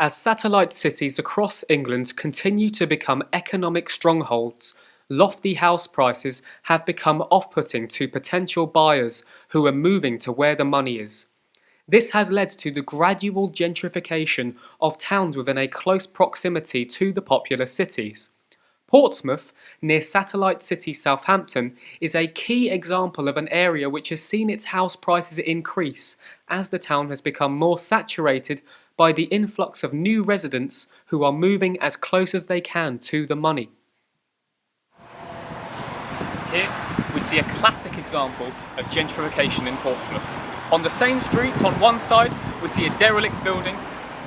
As satellite cities across England continue to become economic strongholds, lofty house prices have become off-putting to potential buyers who are moving to where the money is. This has led to the gradual gentrification of towns within a close proximity to the popular cities. Portsmouth, near satellite city Southampton, is a key example of an area which has seen its house prices increase as the town has become more saturated by the influx of new residents who are moving as close as they can to the money. Here we see a classic example of gentrification in Portsmouth. On the same streets, on one side, we see a derelict building,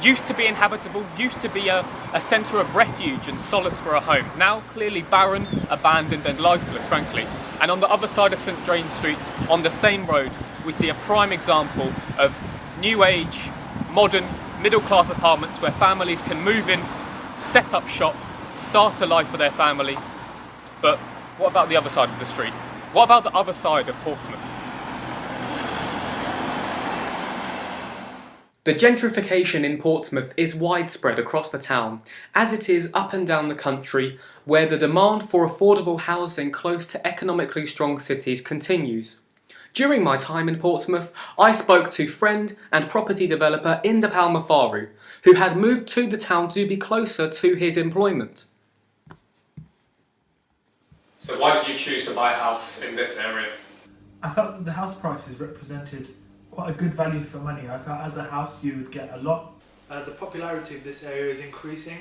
used to be inhabitable, used to be a centre of refuge and solace for a home, now clearly barren, abandoned and lifeless, frankly. And on the other side of St James Street, on the same road, we see a prime example of new age, modern, middle-class apartments where families can move in, set up shop, start a life for their family. But what about the other side of the street? What about the other side of Portsmouth? The gentrification in Portsmouth is widespread across the town, as it is up and down the country, where the demand for affordable housing close to economically strong cities continues. During my time in Portsmouth, I spoke to friend and property developer Inda Palmafaru, who had moved to the town to be closer to his employment. So why did you choose to buy a house in this area? I felt that the house prices represented quite a good value for money. I felt as a house you would get a lot. The popularity of this area is increasing.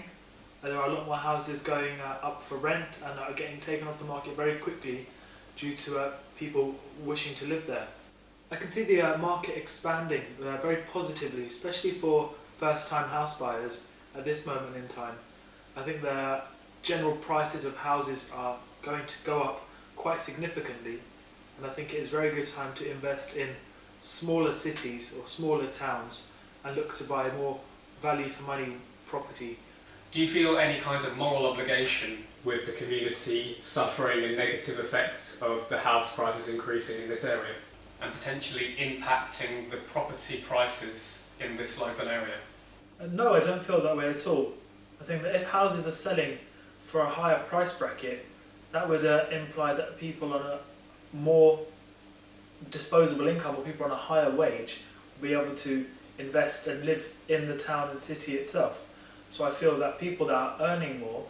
There are a lot more houses going up for rent and are getting taken off the market very quickly due to people wishing to live there. I can see the market expanding very positively, especially for first-time house buyers at this moment in time. I think the general prices of houses are going to go up quite significantly, and I think it is a very good time to invest in smaller cities or smaller towns and look to buy more value for money property. Do you feel any kind of moral obligation with the community suffering the negative effects of the house prices increasing in this area and potentially impacting the property prices in this local area? No, I don't feel that way at all. I think that if houses are selling for a higher price bracket, that would imply that people on a more disposable income or people on a higher wage will be able to invest and live in the town and city itself. So I feel that people that are earning more,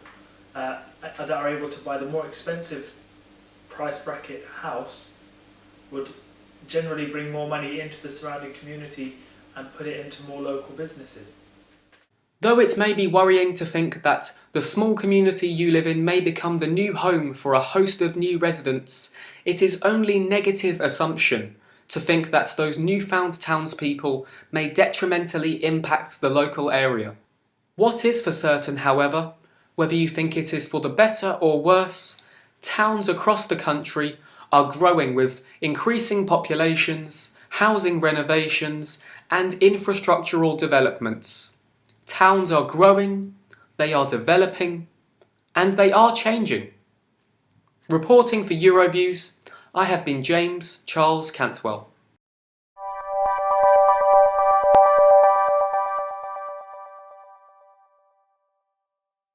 that are able to buy the more expensive price bracket house, would generally bring more money into the surrounding community and put it into more local businesses. Though it may be worrying to think that the small community you live in may become the new home for a host of new residents, it is only negative assumption to think that those newfound townspeople may detrimentally impact the local area. What is for certain, however, whether you think it is for the better or worse, towns across the country are growing with increasing populations, housing renovations, and infrastructural developments. Towns are growing, they are developing, and they are changing. Reporting for Euroviews, I have been James Charles Cantwell.